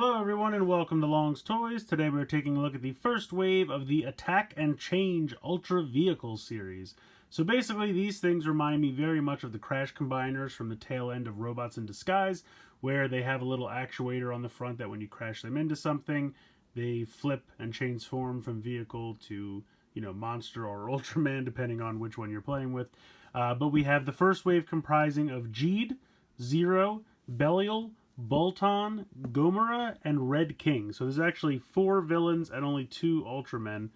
Hello everyone and welcome to Long's Toys. Today we're taking a look at the first wave of the Attack and Change Ultra Vehicle series. So basically these things remind me very much of the Crash Combiners from the tail end of Robots in Disguise, where they have a little actuator on the front that when you crash them into something, they flip and change form from vehicle to, monster or Ultraman, depending on which one you're playing with. But we have the first wave comprising of Jeed, Zero, Belial, Baltan, Gomora, and Red King. So there's actually 4 villains and only 2 Ultramen.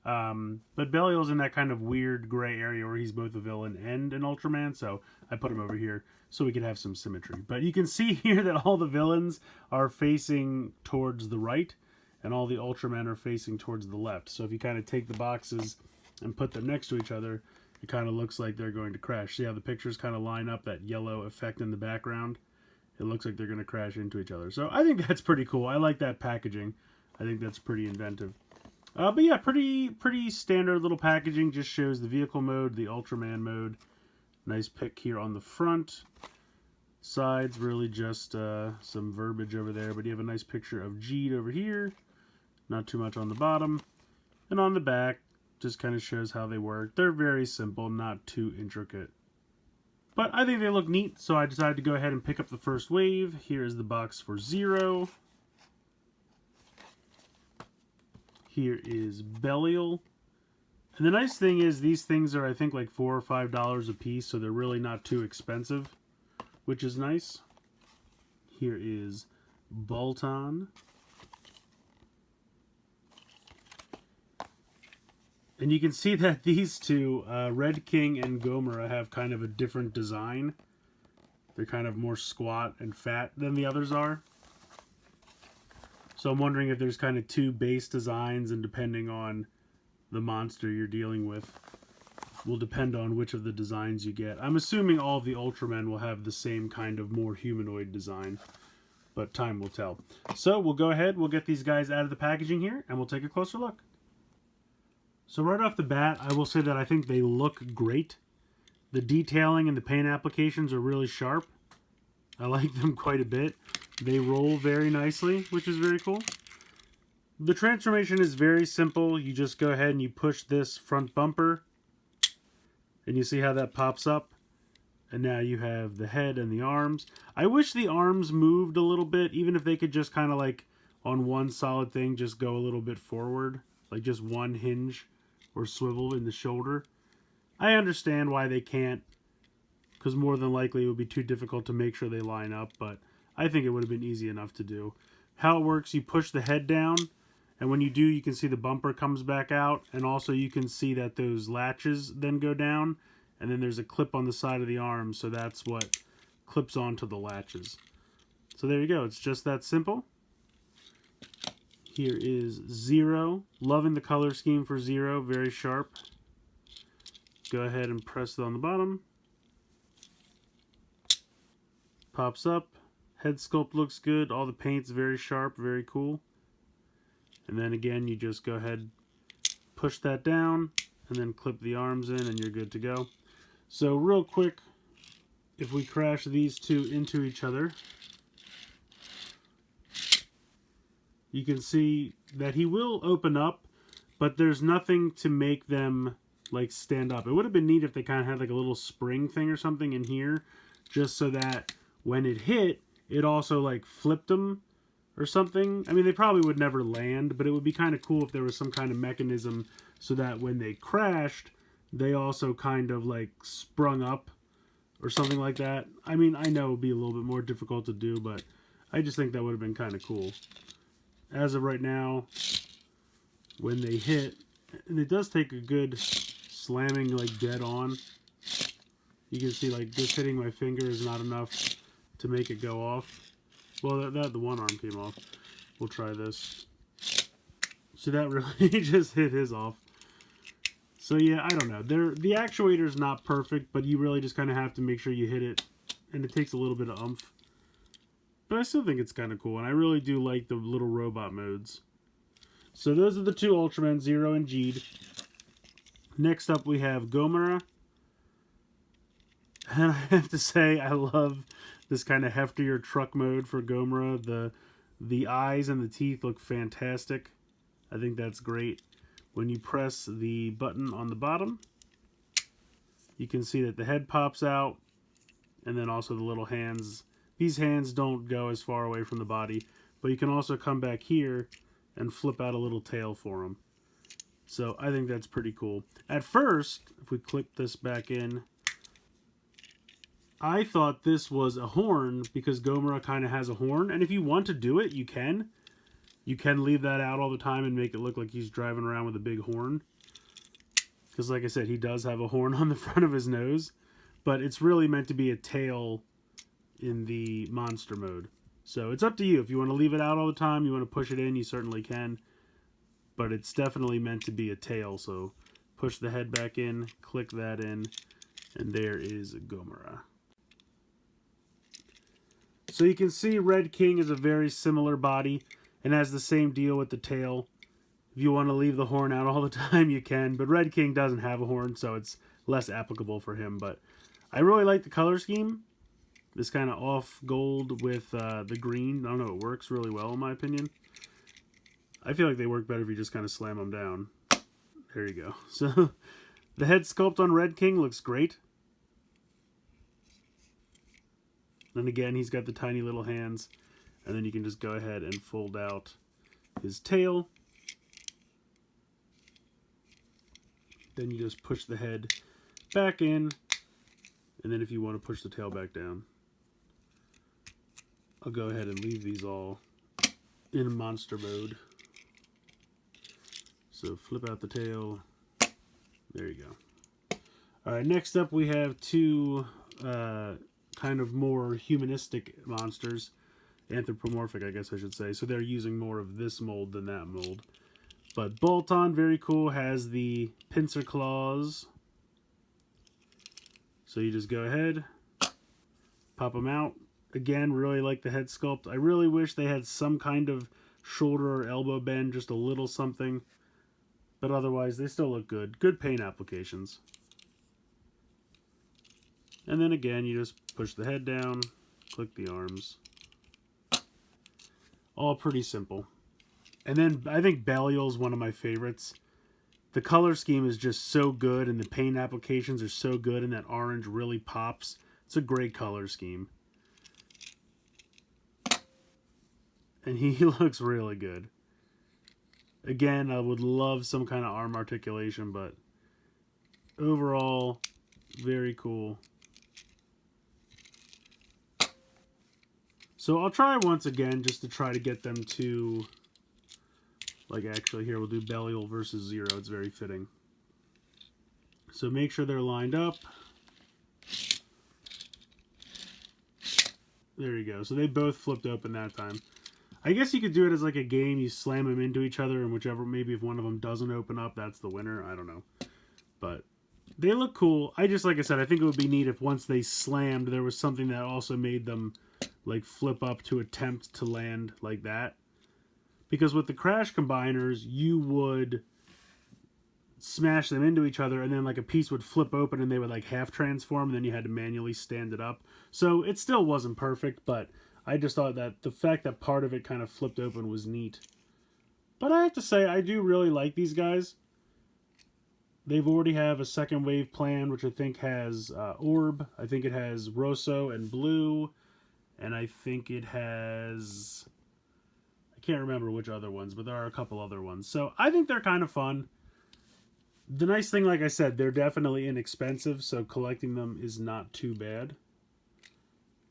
But Belial's in that kind of weird gray area where he's both a villain and an Ultraman, so I put him over here so we could have some symmetry. But you can see here that all the villains are facing towards the right, and all the Ultramen are facing towards the left. So if you kind of take the boxes and put them next to each other, it kind of looks like they're going to crash. See how the pictures kind of line up, that yellow effect in the background? It looks like they're going to crash into each other. So I think that's pretty cool. I like that packaging. I think that's pretty inventive. But yeah, pretty standard little packaging. Just shows the vehicle mode, the Ultraman mode. Nice pic here on the front. Sides, really just some verbiage over there. But you have a nice picture of Jeed over here. Not too much on the bottom. And on the back, just kind of shows how they work. They're very simple, not too intricate. But I think they look neat, so I decided to go ahead and pick up the first wave. Here is the box for Zero. Here is Belial. And the nice thing is these things are, I think, like $4 or $5 a piece, so they're really not too expensive, which is nice. Here is Baltan. And you can see that these two, Red King and Gomora, have kind of a different design. They're kind of more squat and fat than the others are. So I'm wondering if there's kind of 2 base designs, and depending on the monster you're dealing with, will depend on which of the designs you get. I'm assuming all of the Ultramen will have the same kind of more humanoid design, but time will tell. So we'll go ahead, we'll get these guys out of the packaging here, and we'll take a closer look. So right off the bat, I will say that I think they look great. The detailing and the paint applications are really sharp. I like them quite a bit. They roll very nicely, which is very cool. The transformation is very simple. You just go ahead and you push this front bumper, and you see how that pops up. And now you have the head and the arms. I wish the arms moved a little bit, even if they could just kind of like on one solid thing, just go a little bit forward, like just one hinge or swivel in the shoulder. I understand why they can't, because more than likely it would be too difficult to make sure they line up, but I think it would have been easy enough to do. How it works, you push the head down, and when you do, you can see the bumper comes back out, and also you can see that those latches then go down, and then there's a clip on the side of the arm, so that's what clips onto the latches. So there you go, it's just that simple. Here is Zero. Loving the color scheme for Zero, very sharp. Go ahead and press it on the bottom. Pops up. Head sculpt looks good. All the paint's very sharp, very cool. And then again, you just go ahead, push that down, and then clip the arms in, and you're good to go. So real quick, if we crash these two into each other, you can see that he will open up, but there's nothing to make them like stand up. It would have been neat if they kind of had like a little spring thing or something in here, just so that when it hit, it also like flipped them or something. I mean, they probably would never land, but it would be kind of cool if there was some kind of mechanism so that when they crashed, they also kind of like sprung up or something like that. I mean, I know it would be a little bit more difficult to do, but I just think that would have been kind of cool. As of right now, when they hit, and it does take a good slamming like dead on. You can see like just hitting my finger is not enough to make it go off. Well, the one arm came off. We'll try this. So that really just hit his off. So yeah, I don't know. The actuator's not perfect, but you really just kind of have to make sure you hit it, and it takes a little bit of oomph. But I still think it's kind of cool, and I really do like the little robot modes. So those are the 2 Ultramen, Zero and Jeed. Next up we have Gomora. And I have to say, I love this kind of heftier truck mode for Gomora. The The eyes and the teeth look fantastic. I think that's great. When you press the button on the bottom, you can see that the head pops out, and then also the little hands. These hands don't go as far away from the body, but you can also come back here and flip out a little tail for them. So I think that's pretty cool. At first, if we clip this back in, I thought this was a horn because Gomora kind of has a horn. And if you want to do it, you can. You can leave that out all the time and make it look like he's driving around with a big horn. Because like I said, he does have a horn on the front of his nose. But it's really meant to be a tail in the monster mode. So it's up to you. If you want to leave it out all the time, you want to push it in, you certainly can. But it's definitely meant to be a tail. So push the head back in, click that in, and there is Gomora. So you can see Red King is a very similar body and has the same deal with the tail. If you want to leave the horn out all the time, you can. But Red King doesn't have a horn, so it's less applicable for him. But I really like the color scheme. This kind of off gold with the green. I don't know, it works really well in my opinion. I feel like they work better if you just kind of slam them down. There you go. So the head sculpt on Red King looks great. And again, he's got the tiny little hands. And then you can just go ahead and fold out his tail. Then you just push the head back in. And then if you want to push the tail back down, I'll go ahead and leave these all in monster mode. So flip out the tail. There you go. Alright, next up we have two kind of more humanistic monsters. Anthropomorphic, I guess I should say. So they're using more of this mold than that mold. But Baltan, very cool, has the pincer claws. So you just go ahead, pop them out. Again, really like the head sculpt. I really wish they had some kind of shoulder or elbow bend, just a little something. But otherwise, they still look good. Good paint applications. And then again, you just push the head down, click the arms. All pretty simple. And then I think Belial is one of my favorites. The color scheme is just so good, and the paint applications are so good, and that orange really pops. It's a great color scheme. And he looks really good. Again, I would love some kind of arm articulation, but overall, very cool. So I'll try once again just to try to get them to, like actually here we'll do Belial versus Zero. It's very fitting. So make sure they're lined up. There you go. So they both flipped open that time. I guess you could do it as like a game. You slam them into each other, and whichever, maybe if one of them doesn't open up, that's the winner. I don't know. But they look cool. I just, like I said, I think it would be neat if once they slammed, there was something that also made them like flip up to attempt to land like that. Because with the crash combiners, you would smash them into each other, and then like a piece would flip open and they would like half transform, and then you had to manually stand it up. So it still wasn't perfect, but I just thought that the fact that part of it kind of flipped open was neat. But I have to say, I do really like these guys. They've already have a second wave plan, which I think has Orb. I think it has Rosso and Blue. And I think it has... I can't remember which other ones, but there are a couple other ones. So I think they're kind of fun. The nice thing, like I said, they're definitely inexpensive, so collecting them is not too bad.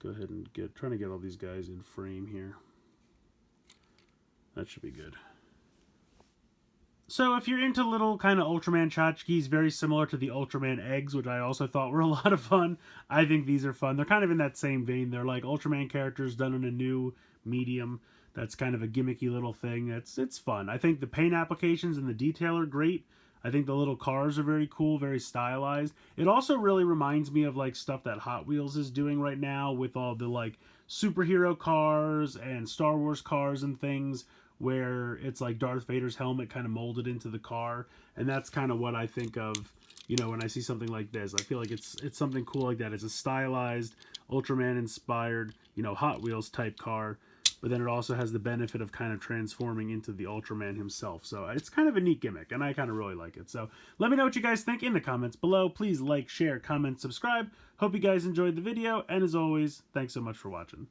Go ahead and trying to get all these guys in frame here. That should be good. So if you're into little kind of Ultraman tchotchkes, very similar to the Ultraman eggs, which I also thought were a lot of fun. I think these are fun. They're kind of in that same vein. They're like Ultraman characters done in a new medium. That's kind of a gimmicky little thing. It's fun. I think the paint applications and the detail are great. I think the little cars are very cool, very stylized. It also really reminds me of like stuff that Hot Wheels is doing right now with all the like superhero cars and Star Wars cars and things, where it's like Darth Vader's helmet kind of molded into the car. And that's kind of what I think of, you know, when I see something like this. I feel like it's something cool like that. It's a stylized, Ultraman inspired, you know, Hot Wheels type car. but then it also has the benefit of kind of transforming into the Ultraman himself. So it's kind of a neat gimmick, and I kind of really like it. So let me know what you guys think in the comments below. Please like, share, comment, subscribe. Hope you guys enjoyed the video, and as always, thanks so much for watching.